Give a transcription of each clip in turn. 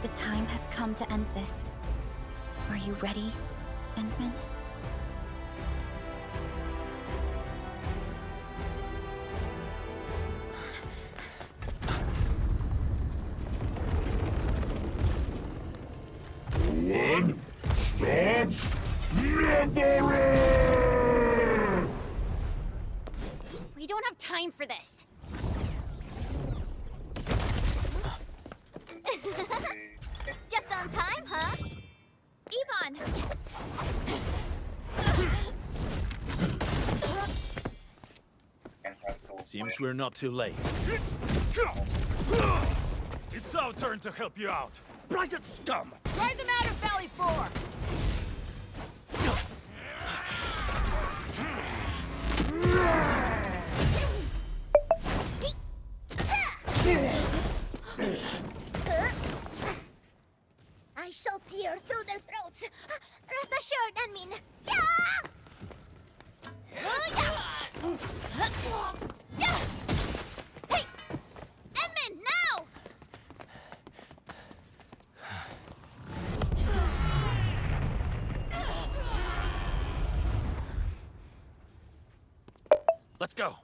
The time has come to end this. Are you ready, Endman? One stops never! We don't have time for this. Just on time, huh? Ivan! Seems we're not too late. It's our turn to help you out. Blighted scum! Ride them out of Valley 4! I shall tear through their throats. Rest assured, Enmin. Yeah! Hey! Enmin, now! Let's go.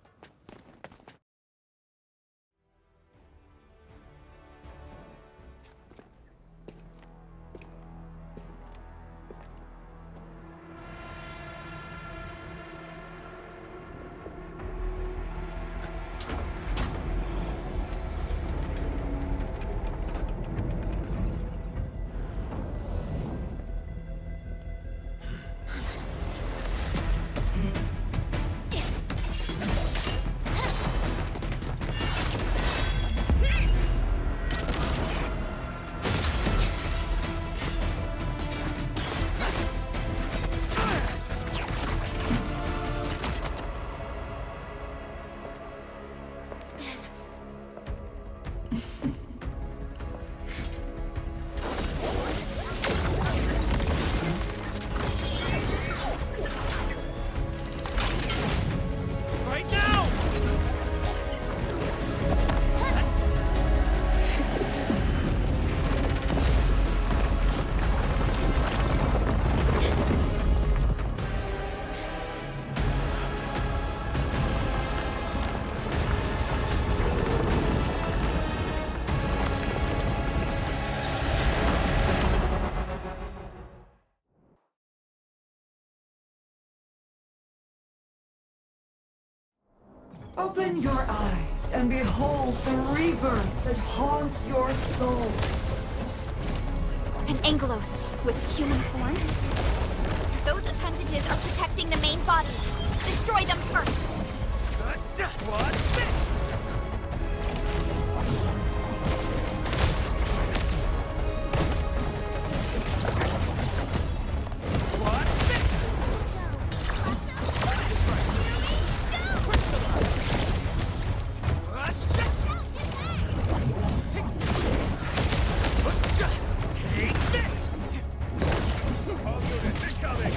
Open your eyes and behold the rebirth that haunts your soul. An Angelos with human form? Those appendages are protecting the main body. Destroy them first. What's this? What's this? Take this! I'll do this. Incoming!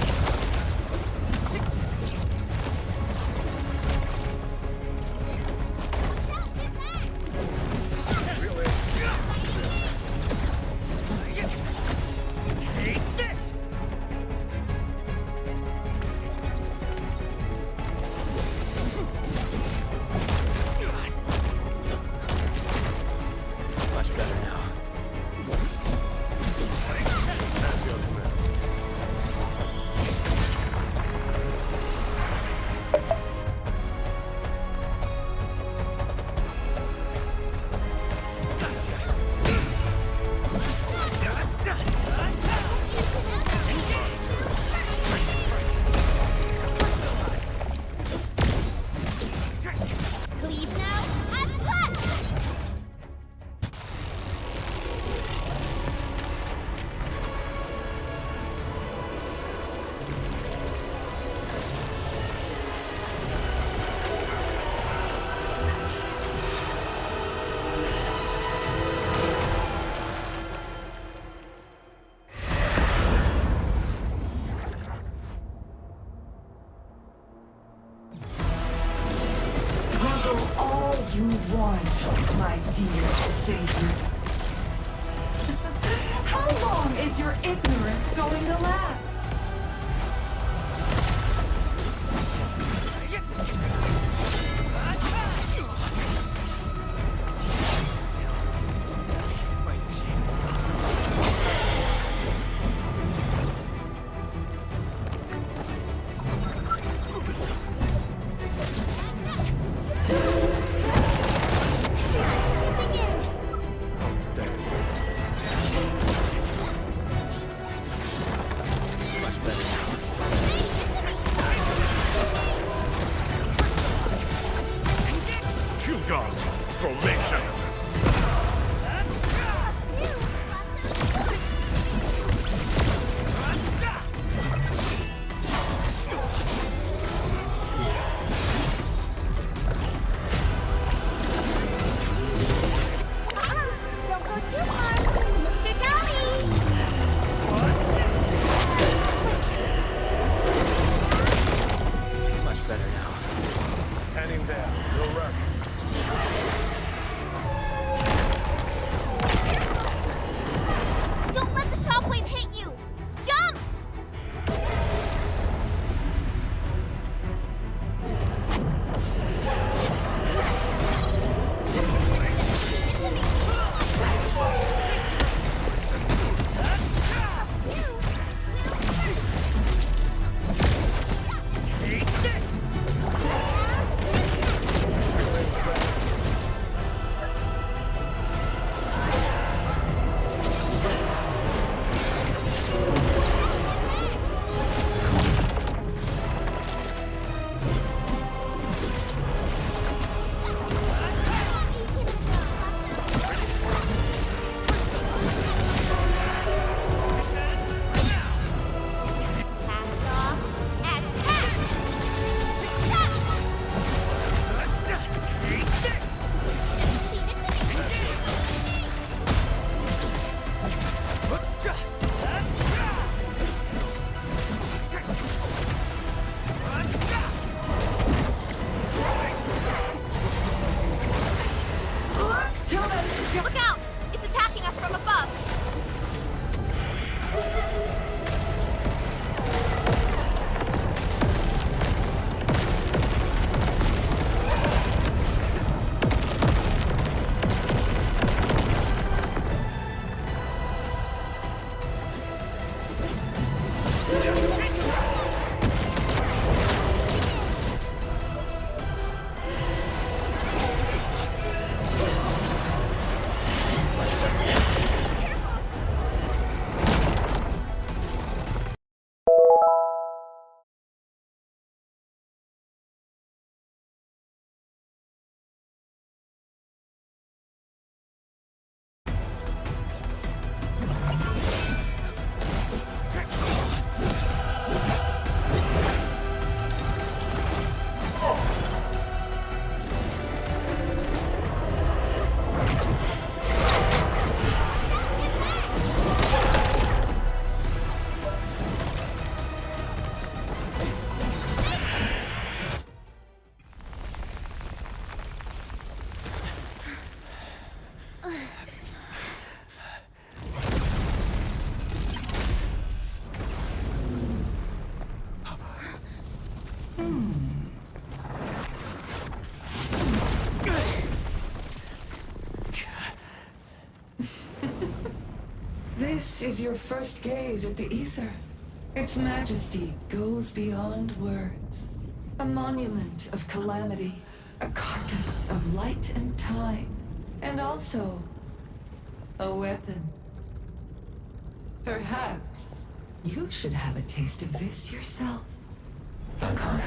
is your ignorance going to last? Shield guards, formation. Don't go too hard, Mr. Dolly. Much better now. Heading there. No rush. Don't let the shockwave hit you. Jump! Take this! Cast off as cast. Take this! Look out! It's attacking us from above. This is your first gaze at the ether. Its majesty goes beyond words. A monument of calamity, a carcass of light and time, and also a weapon. Perhaps you should have a taste of this yourself, Sakura.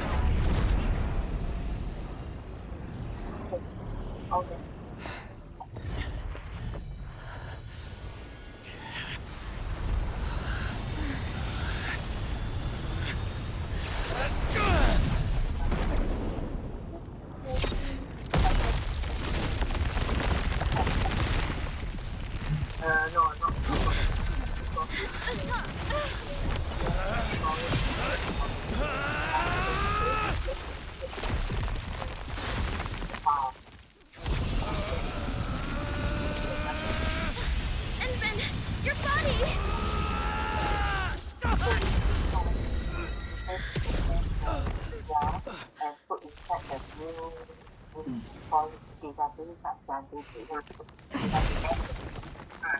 call database at Yahoo Data.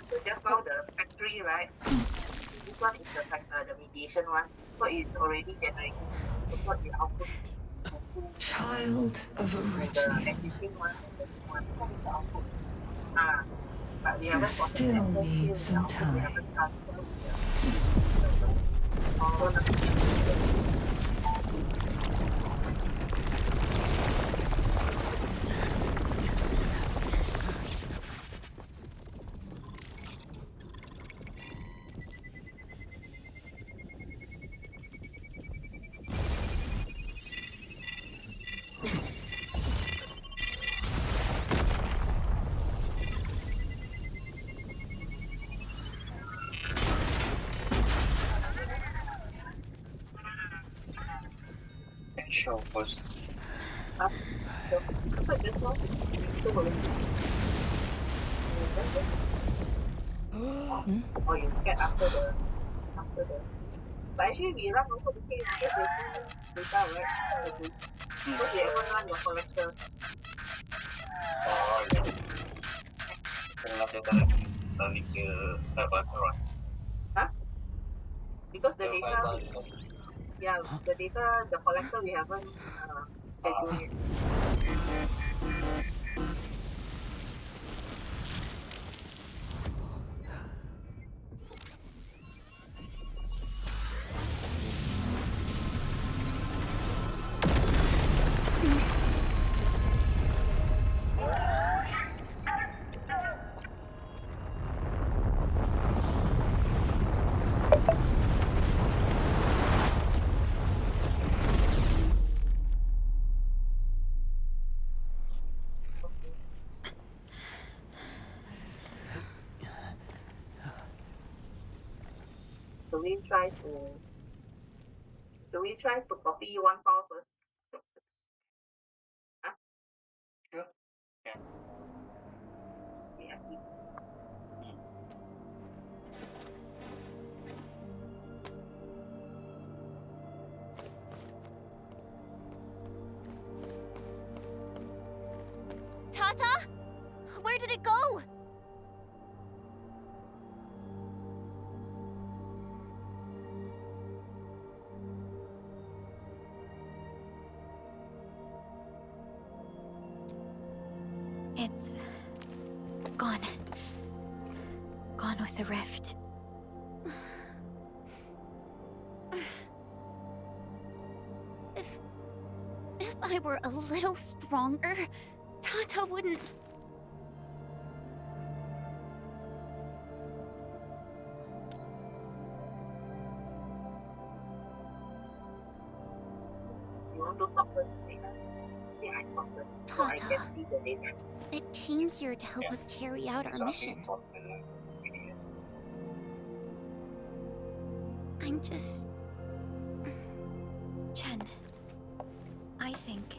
So just now the factory, right? This one is the mediation one. So it's already generating. So what the output Child of a the rich name, existing one and the new one. What is the output? But we you haven't got the still sample need here. The some output we time. haven't transferred the show first. So just now, so or you get after the. But actually, we run also the same because there's no data, right? Because we haven't run the collector. Oh, yeah. Not the collector. Only the run. Huh? Because the data, yeah, the data, the collector we haven't scheduled yet. Do we try to copy one file first? Huh? Sure. Yeah. Yeah. Tata? Where did it go? It's gone. Gone with the rift. If I were a little stronger, Tata wouldn't. You want to talk first? Yeah, I talk first. So I Tata, can see the data. it came here to help us carry out our mission. I'm just... Chen, I think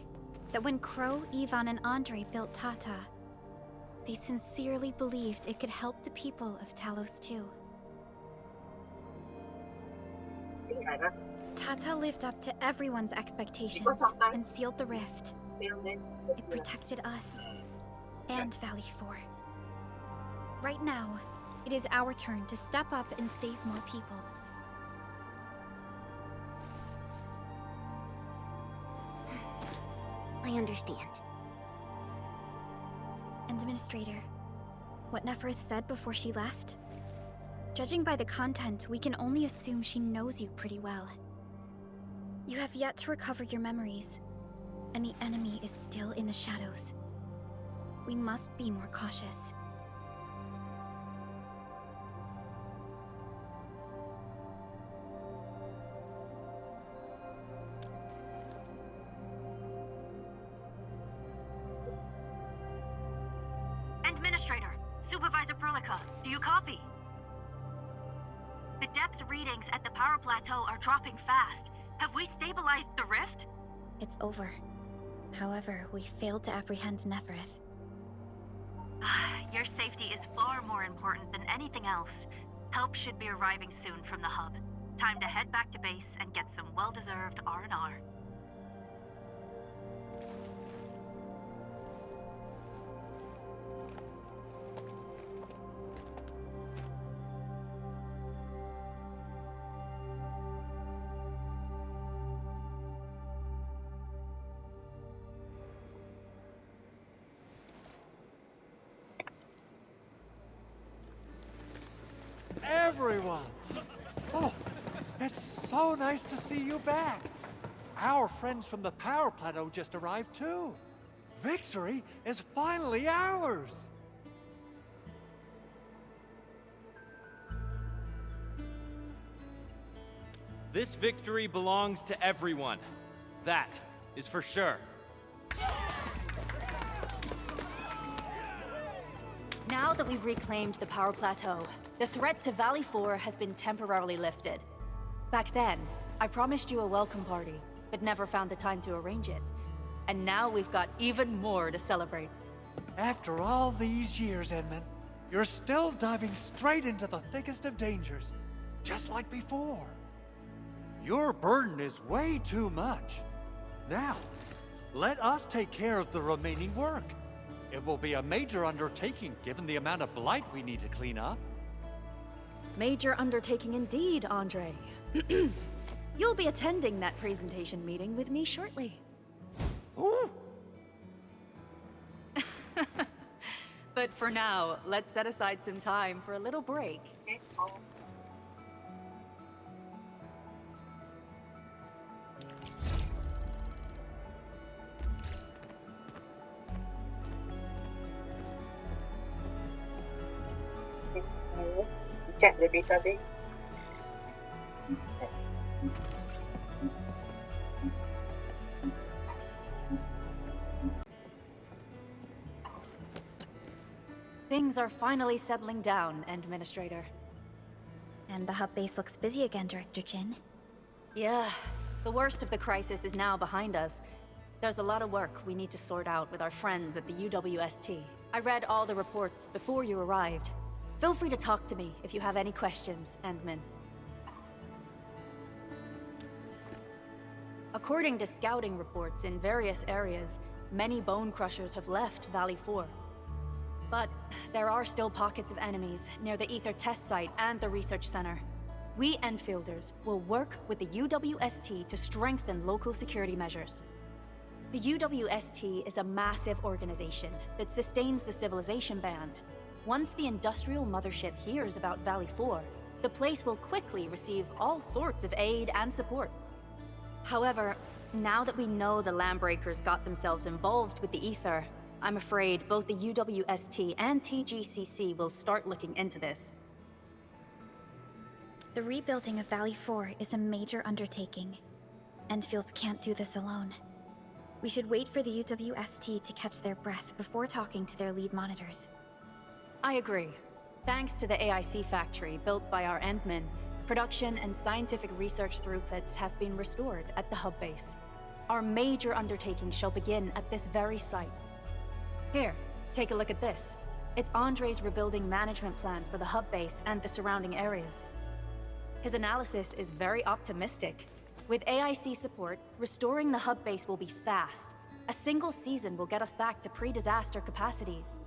that when Crow, Ivan, and Andre built Tata, they sincerely believed it could help the people of Talos too. Tata lived up to everyone's expectations and sealed the rift. It protected us and Valley 4. Right now, it is our turn to step up and save more people. I understand. Administrator, what Neferth said before she left? Judging by the content, we can only assume she knows you pretty well. You have yet to recover your memories, and the enemy is still in the shadows. We must be more cautious. Administrator, Supervisor Perlica, do you copy? The depth readings at the power plateau are dropping fast. Have we stabilized the rift? It's over. However, we failed to apprehend Neferth. Your safety is far more important than anything else. Help should be arriving soon from the hub. Time to head back to base and get some well-deserved R&R. everyone! Oh, it's so nice to see you back. Our friends from the Power Plateau just arrived too. Victory is finally ours! This victory belongs to everyone. That is for sure. Now that we've reclaimed the Power Plateau, the threat to Valley 4 has been temporarily lifted. Back then, I promised you a welcome party, but never found the time to arrange it. And now we've got even more to celebrate. After all these years, Edmund, you're still diving straight into the thickest of dangers, just like before. Your burden is way too much. Now, let us take care of the remaining work. It will be a major undertaking given the amount of blight we need to clean up. Major undertaking indeed, Andre. You'll be attending that presentation meeting with me shortly. Ooh. But for now, let's set aside some time for a little break. Okay. Oh. Check the database. Things are finally settling down, Administrator. And the hub base looks busy again, Director Jin. Yeah, the worst of the crisis is now behind us. There's a lot of work we need to sort out with our friends at the UWST. I read all the reports before you arrived. Feel free to talk to me if you have any questions, Endman. According to scouting reports in various areas, many bone crushers have left Valley 4. But there are still pockets of enemies near the Ether test site and the research center. We Enfielders will work with the UWST to strengthen local security measures. The UWST is a massive organization that sustains the Civilization Band. Once the industrial mothership hears about Valley 4, the place will quickly receive all sorts of aid and support. However, now that we know the Landbreakers got themselves involved with the Ether, I'm afraid both the UWST and TGCC will start looking into this. The rebuilding of Valley 4 is a major undertaking. Enfield can't do this alone. We should wait for the UWST to catch their breath before talking to their lead monitors. I agree. Thanks to the AIC factory built by our Endmen, production and scientific research throughputs have been restored at the hub base. Our major undertaking shall begin at this very site. Here, take a look at this. It's Andre's rebuilding management plan for the hub base and the surrounding areas. His analysis is very optimistic. With AIC support, restoring the hub base will be fast. A single season will get us back to pre-disaster capacities.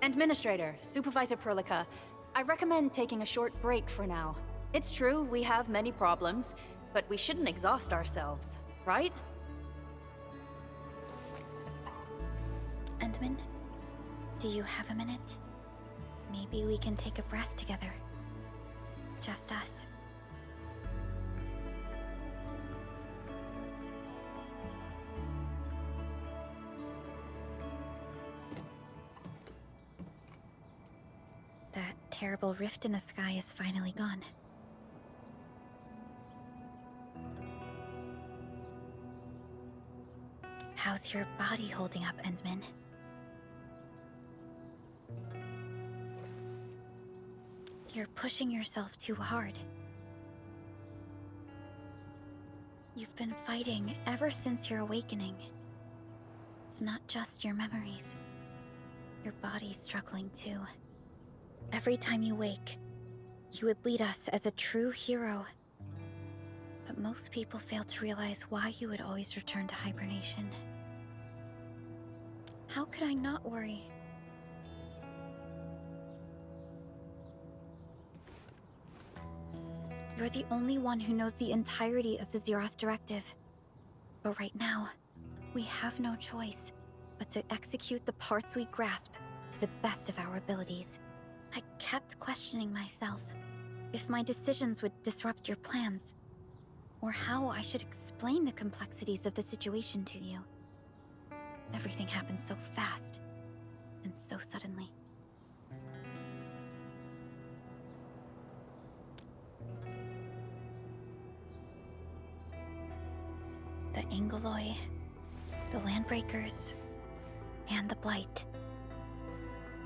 Administrator, Supervisor Perlica, I recommend taking a short break for now. It's true, we have many problems, but we shouldn't exhaust ourselves, right? Endman, do you have a minute? Maybe we can take a breath together. Just us. That terrible rift in the sky is finally gone. How's your body holding up, Endman? You're pushing yourself too hard. You've been fighting ever since your awakening. It's not just your memories. Your body's struggling too. Every time you wake, you would lead us as a true hero. But most people fail to realize why you would always return to hibernation. How could I not worry? You're the only one who knows the entirety of the Zeroth Directive. But right now, we have no choice but to execute the parts we grasp to the best of our abilities. I kept questioning myself if my decisions would disrupt your plans, or how I should explain the complexities of the situation to you. Everything happened so fast, and so suddenly. The Angoloi, the Landbreakers, and the Blight.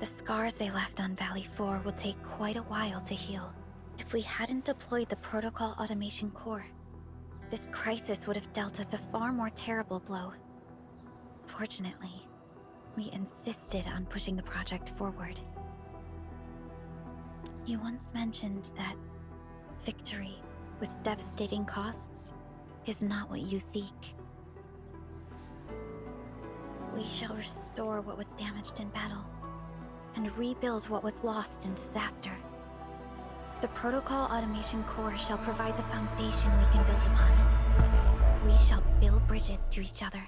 The scars they left on Valley 4 will take quite a while to heal. If we hadn't deployed the Protocol Automation Core, this crisis would have dealt us a far more terrible blow. Fortunately, we insisted on pushing the project forward. You once mentioned that victory with devastating costs is not what you seek. We shall restore what was damaged in battle, and rebuild what was lost in disaster. The Protocol Automation Core shall provide the foundation we can build upon. We shall build bridges to each other,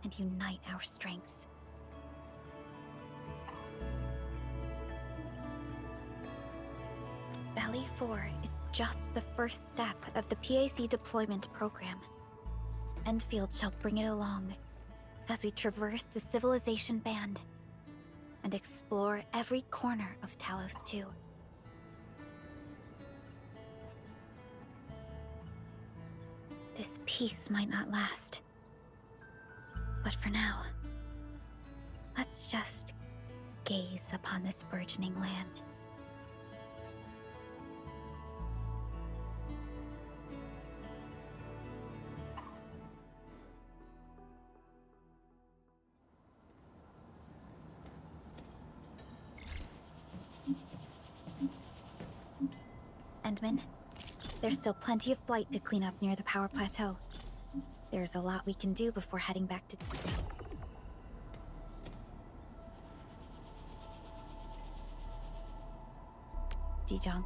and unite our strengths. Valley 4 is just the first step of the PAC deployment program. Enfield shall bring it along as we traverse the Civilization Band and explore every corner of Talos 2. This peace might not last, but for now, let's just gaze upon this burgeoning land. Endman, there's still plenty of blight to clean up near the power plateau. There's a lot we can do before heading back to... Dijong.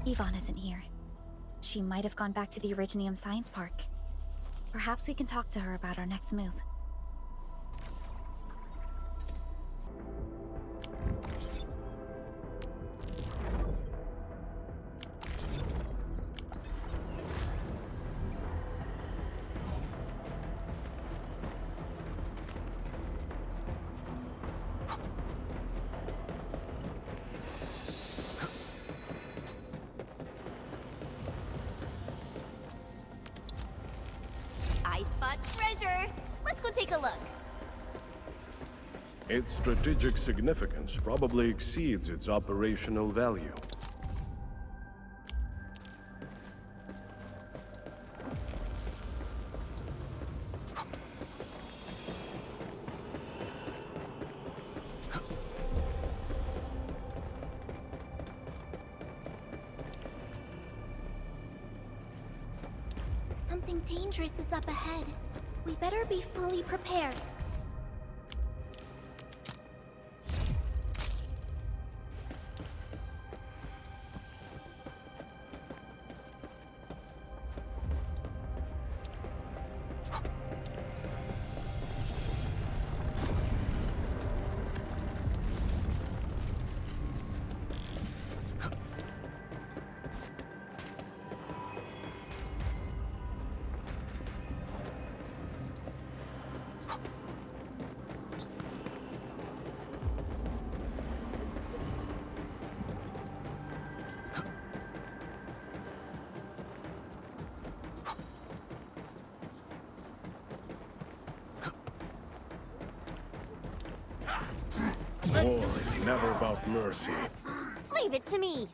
Yvonne isn't here. She might have gone back to the Originium Science Park. Perhaps we can talk to her about our next move. I spot treasure. Let's go take a look. Its strategic significance probably exceeds its operational value. Something dangerous is up ahead. We better be fully prepared. War is never about mercy. Leave it to me.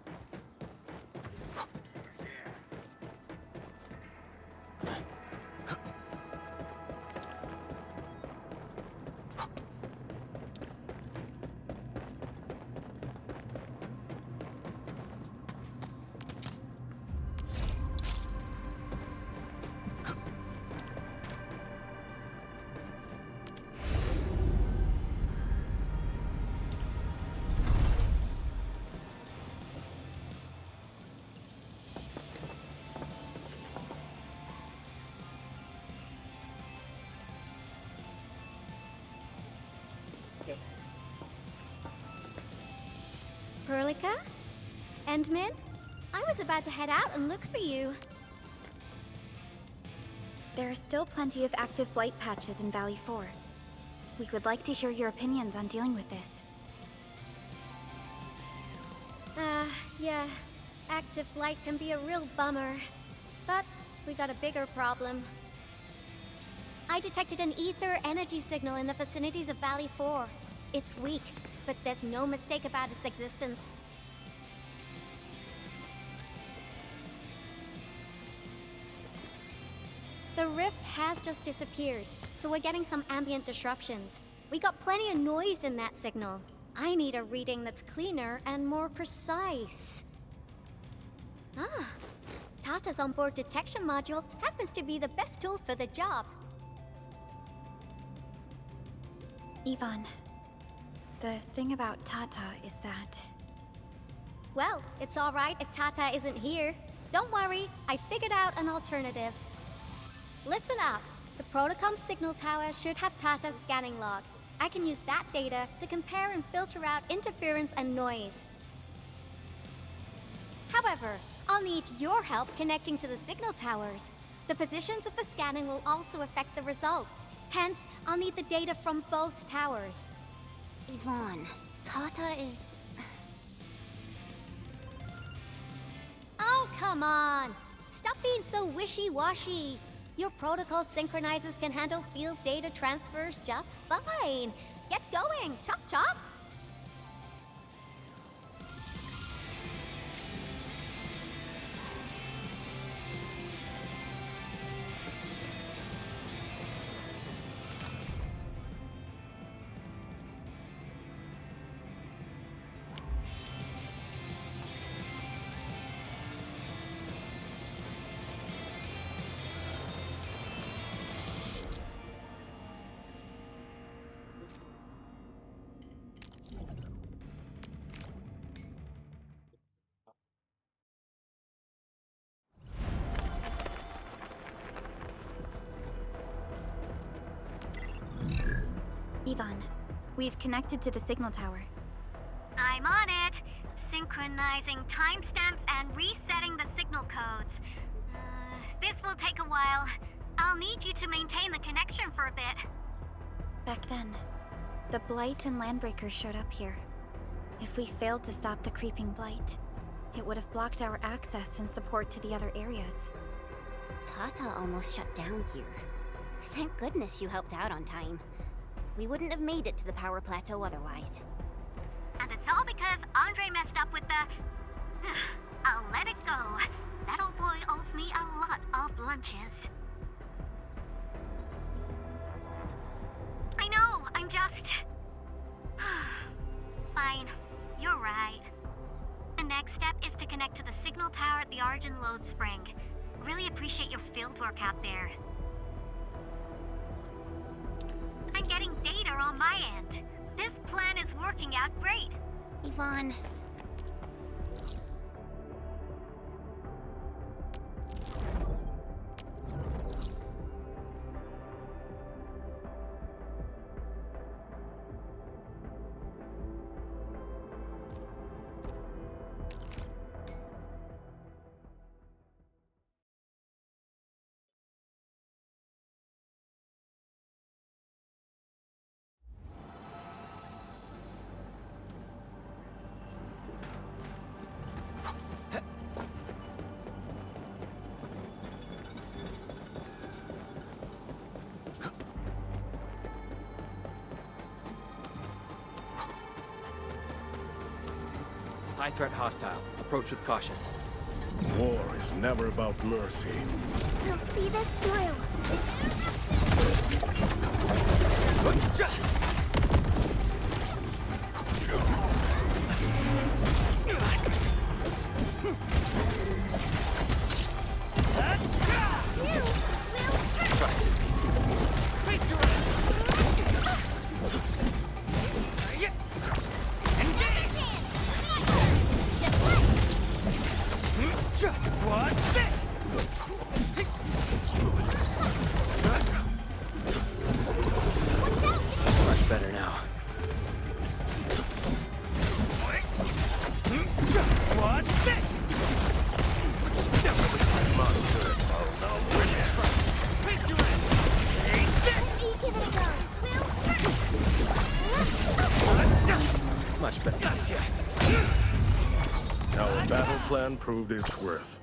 Perlica? Endman? I was about to head out and look for you. There are still plenty of active blight patches in Valley 4. We would like to hear your opinions on dealing with this. Yeah. Active blight can be a real bummer. But we got a bigger problem. I detected an ether energy signal in the vicinities of Valley 4. It's weak, but there's no mistake about its existence. The rift has just disappeared, so we're getting some ambient disruptions. We got plenty of noise in that signal. I need a reading that's cleaner and more precise. Ah, Tata's onboard detection module happens to be the best tool for the job. Ivan, the thing about Tata is that... Well, it's all right if Tata isn't here. Don't worry, I figured out an alternative. Listen up. The Protocom signal tower should have Tata's scanning log. I can use that data to compare and filter out interference and noise. However, I'll need your help connecting to the signal towers. The positions of the scanning will also affect the results. Hence, I'll need the data from both towers. Yvonne, Tata is... Oh, come on! Stop being so wishy-washy. Your protocol synchronizers can handle field data transfers just fine. Get going, chop chop! Ivan, we've connected to the signal tower. I'm on it. Synchronizing timestamps and resetting the signal codes. This will take a while. I'll need you to maintain the connection for a bit. Back then, the Blight and Landbreakers showed up here. If we failed to stop the creeping Blight, it would have blocked our access and support to the other areas. Tata almost shut down here. Thank goodness you helped out on time. We wouldn't have made it to the power plateau otherwise. And it's all because Andre messed up with the... I'll let it go. That old boy owes me a lot of lunches. I know, I'm just... Fine, you're right. The next step is to connect to the signal tower at the Origin Load Spring. Really appreciate your fieldwork out there. I'm getting data on my end. This plan is working out great. Yvonne... High threat hostile. Approach with caution. War is never about mercy. We'll see this through. Trust it. Face your own. What's this? Gotcha! Our battle plan proved its worth.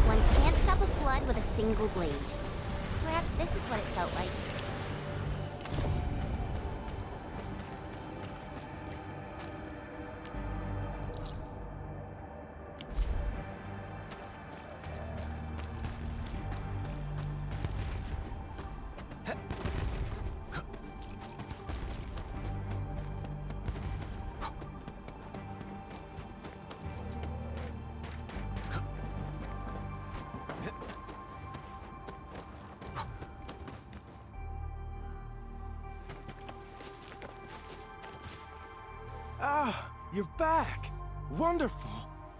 One can't stop a flood with a single blade. Perhaps this is what it felt like. Ah, you're back! Wonderful!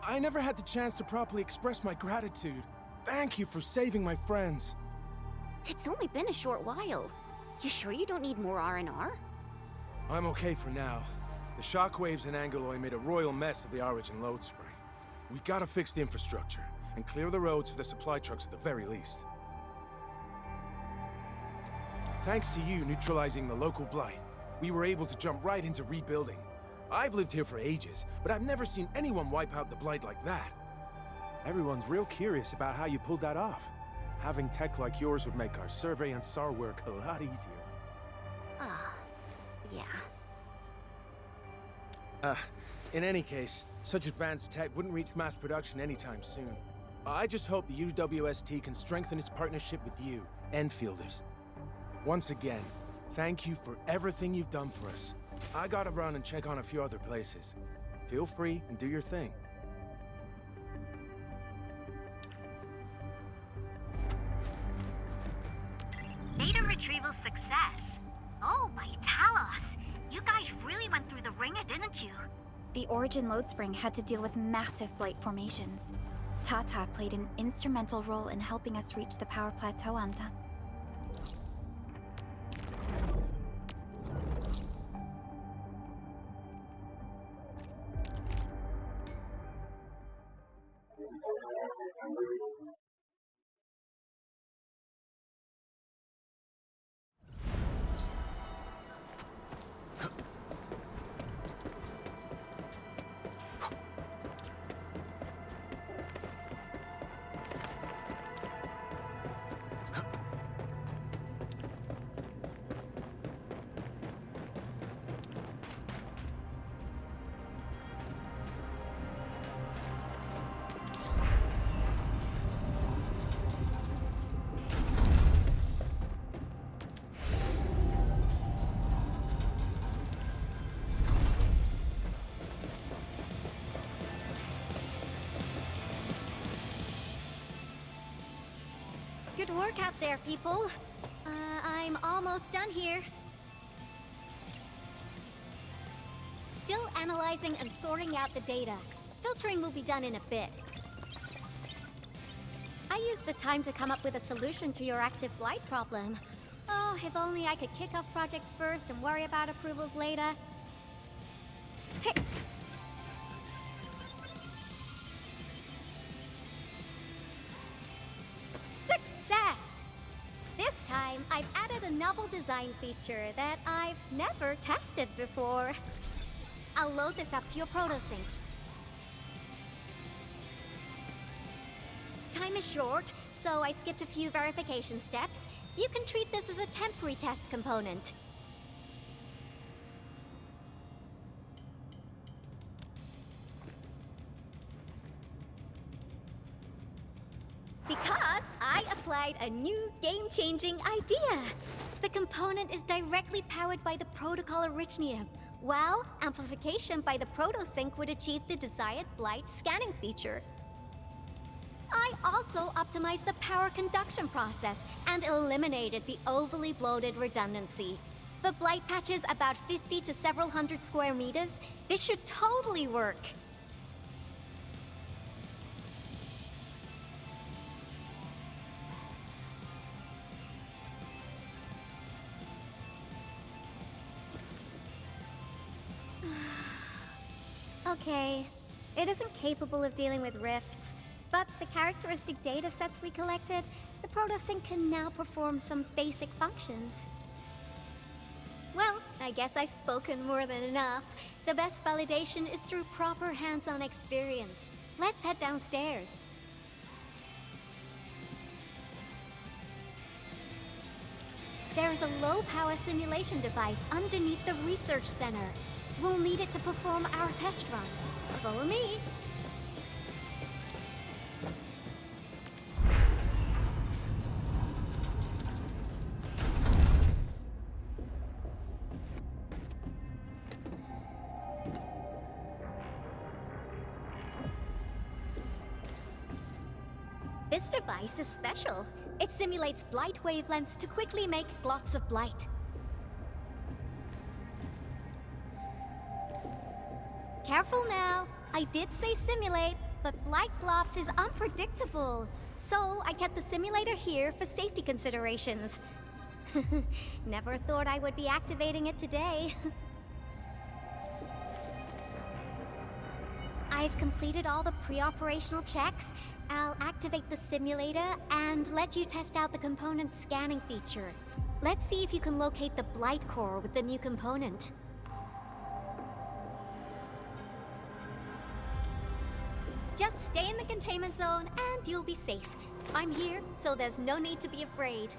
I never had the chance to properly express my gratitude. Thank you for saving my friends. It's only been a short while. You sure you don't need more R&R? I'm okay for now. The shockwaves in Angeloy made a royal mess of the Origin load spring. We gotta fix the infrastructure, and clear the roads for the supply trucks at the very least. Thanks to you neutralizing the local blight, we were able to jump right into rebuilding. I've lived here for ages, but I've never seen anyone wipe out the blight like that. Everyone's real curious about how you pulled that off. Having tech like yours would make our survey and SAR work a lot easier. Yeah. In any case, such advanced tech wouldn't reach mass production anytime soon. I just hope the UWST can strengthen its partnership with you, Enfielders. Once again, thank you for everything you've done for us. I gotta run and check on a few other places. Feel free and do your thing. Data retrieval success. Oh, my Talos. You guys really went through the ringer, didn't you? The Origin load spring had to deal with massive blight formations. Tata played an instrumental role in helping us reach the power plateau on time. Good work out there, people. I'm almost done here. Still analyzing and sorting out the data. Filtering will be done in a bit. I used the time to come up with a solution to your active blight problem. Oh, if only I could kick off projects first and worry about approvals later. Hey! Success! This time, I've added a novel design feature that I've never tested before. I'll load this up to your protosyncs. Time is short, so I skipped a few verification steps. You can treat this as a temporary test component. Because I applied a new game-changing idea. The component is directly powered by the protocol Arichnium, while amplification by the protosync would achieve the desired blight scanning feature. I also optimized the power conduction process and eliminated the overly bloated redundancy. For blight patches about 50 to several hundred square meters, this should totally work. Okay, It isn't capable of dealing with rifts, but the characteristic data sets we collected, the protosync can now perform some basic functions. Well, I guess I've spoken more than enough. The best validation is through proper hands-on experience. Let's head downstairs. There is a low-power simulation device underneath the research center. We'll need it to perform our test run. Follow me. This device is special. It simulates blight wavelengths to quickly make glops of blight. Careful now. I did say simulate, but blight glops is unpredictable. So I kept the simulator here for safety considerations. Never thought I would be activating it today. I've completed all the pre-operational checks. I'll activate the simulator and let you test out the component scanning feature. Let's see if you can locate the blight core with the new component. Just stay in the containment zone and you'll be safe. I'm here, so there's no need to be afraid.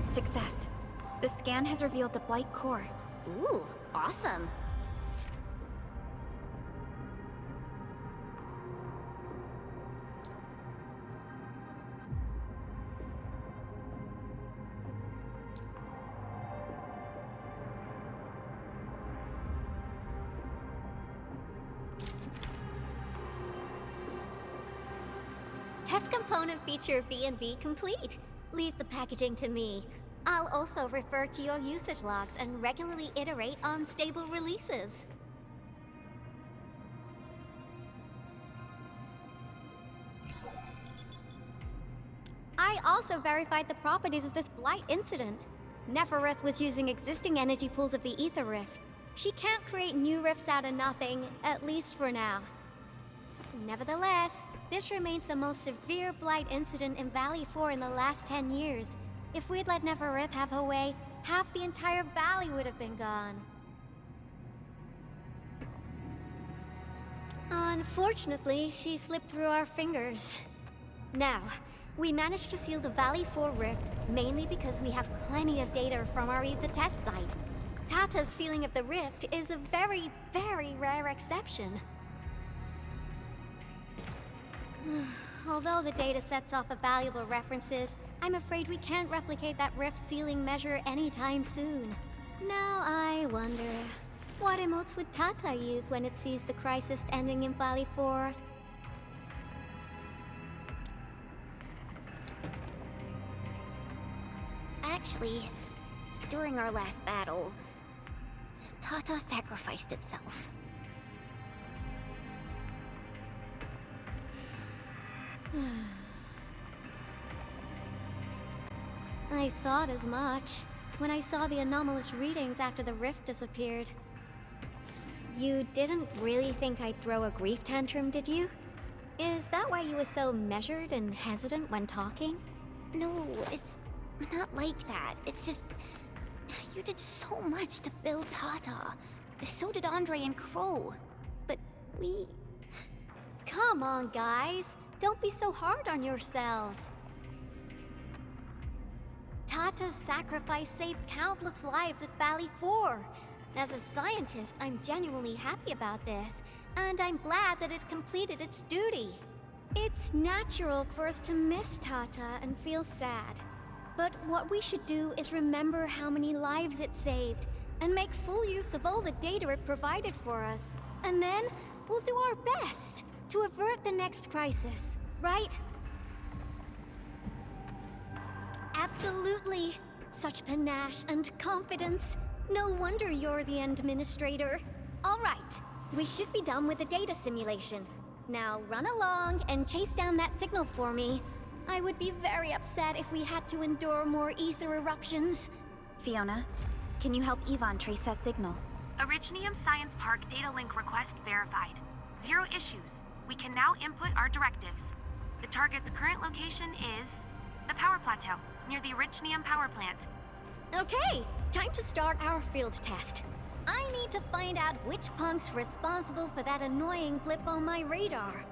Success. The scan has revealed the blight core. Ooh, awesome. Test component feature V&V complete. Leave the packaging to me. I'll also refer to your usage logs and regularly iterate on stable releases. I also verified the properties of this blight incident. Neferith was using existing energy pools of the Ether Rift. She can't create new rifts out of nothing, at least for now. Nevertheless, this remains the most severe blight incident in Valley 4 in the last 10 years. If we'd let Neferith have her way, half the entire valley would have been gone. Unfortunately, she slipped through our fingers. Now, we managed to seal the Valley 4 rift, mainly because we have plenty of data from our Ether test site. Tata's sealing of the rift is a very, very rare exception. Although the data sets offer valuable references, I'm afraid we can't replicate that rift sealing measure anytime soon. Now I wonder, what emotes would Tata use when it sees the crisis ending in Valley 4? Actually, during our last battle, Tata sacrificed itself. I thought as much when I saw the anomalous readings after the rift disappeared. You didn't really think I'd throw a grief tantrum, did you? Is that why you were so measured and hesitant when talking? No, it's not like that. It's just... you did so much to build Tata. So did Andre and Crow. But we... Come on, guys. Don't be so hard on yourselves. Tata's sacrifice saved countless lives at Valley 4. As a scientist, I'm genuinely happy about this, and I'm glad that it completed its duty. It's natural for us to miss Tata and feel sad. But what we should do is remember how many lives it saved, and make full use of all the data it provided for us. And then, we'll do our best to avert the next crisis, right? Absolutely. Such panache and confidence. No wonder you're the administrator. All right. We should be done with the data simulation. Now run along and chase down that signal for me. I would be very upset if we had to endure more ether eruptions. Fiona, can you help Yvonne trace that signal? Originium Science Park data link request verified. 0 issues. We can now input our directives. The target's current location is the power plateau, near the Originium power plant. Okay, time to start our field test. I need to find out which punk's responsible for that annoying blip on my radar.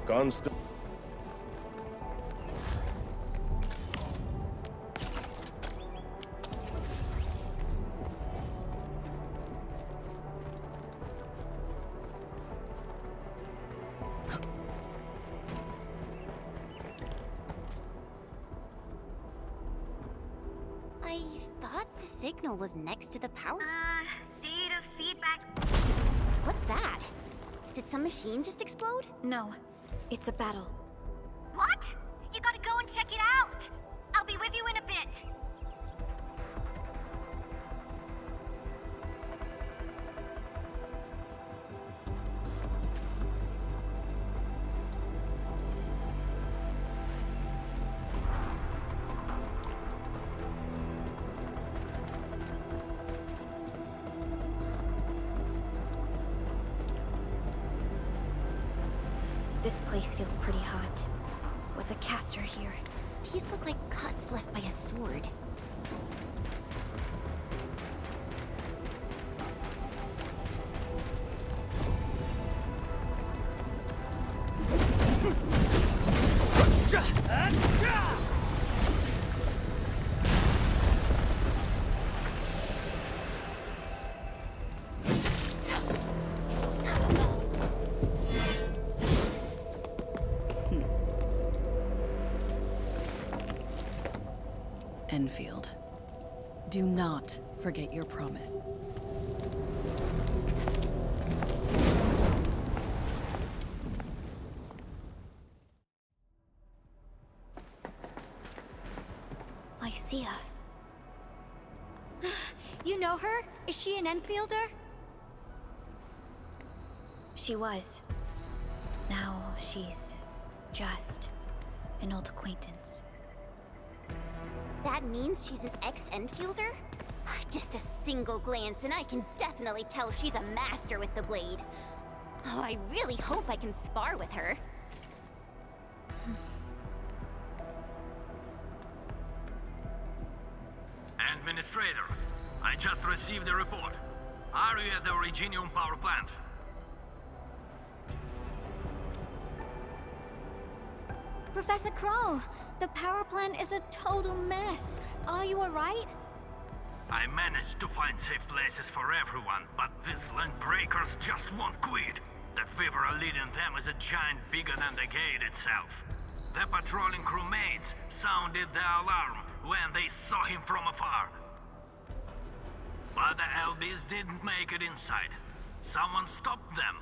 Constant. I thought the signal was next to the power. Data feedback. What's that? Did some machine just explode? No, it's a battle. What? You gotta go and check it out. I'll be with you in a bit. This place feels pretty hot. Was a caster here? These look like cuts left by a sword. Enfield, do not forget your promise. Lycia. You know her? Is she an Enfielder? She was. Now she's just an old acquaintance. That means she's an ex-Enfielder? Just a single glance and I can definitely tell she's a master with the blade. Oh, I really hope I can spar with her. Administrator, I just received a report. Are you at the Originium power plant? Professor Crow, the power plant is a total mess. Are you alright? I managed to find safe places for everyone, but these land breakers just won't quit. The fever leading them is a giant bigger than the gate itself. The patrolling crewmates sounded the alarm when they saw him from afar. But the LBs didn't make it inside. Someone stopped them.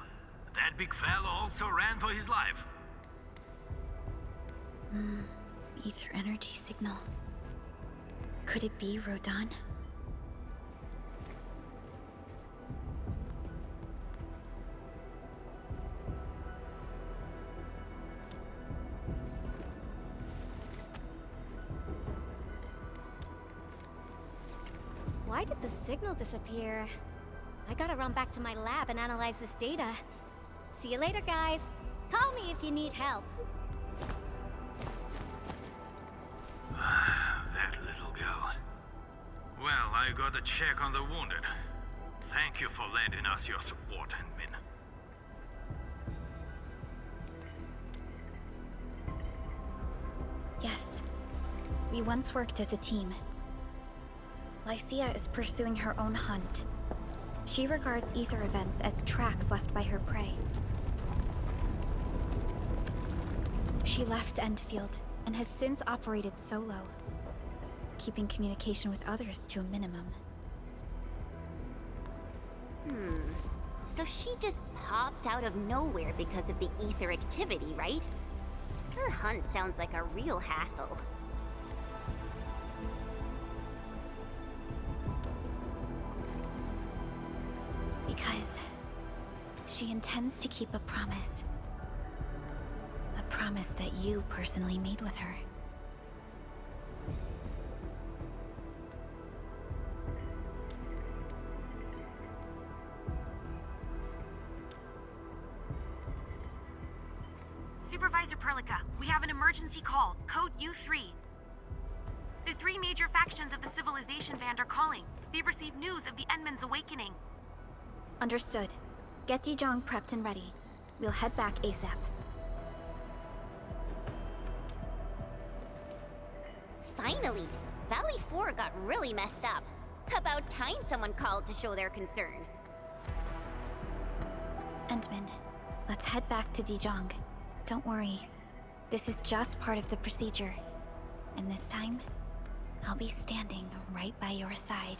That big fellow also ran for his life. Ether energy signal. Could it be Rodan? Why did the signal disappear? I gotta run back to my lab and analyze this data. See you later, guys. Call me if you need help. That little girl. Well, I got a check on the wounded. Thank you for lending us your support, Handmin. We once worked as a team. Lycia is pursuing her own hunt. She regards ether events as tracks left by her prey. She left Enfield and has since operated solo, keeping communication with others to a minimum. So she just popped out of nowhere because of the ether activity, right? Her hunt sounds like a real hassle. Because she intends to keep a promise. A promise that you personally made with her. Supervisor Perlica, we have an emergency call, code U3. The 3 major factions of the Civilization Band are calling. They've received news of the Endman's awakening. Understood. Get Dijong prepped and ready. We'll head back ASAP. Finally! Valley 4 got really messed up. About time someone called to show their concern. Endman, let's head back to Dijong. Don't worry. This is just part of the procedure. And this time, I'll be standing right by your side.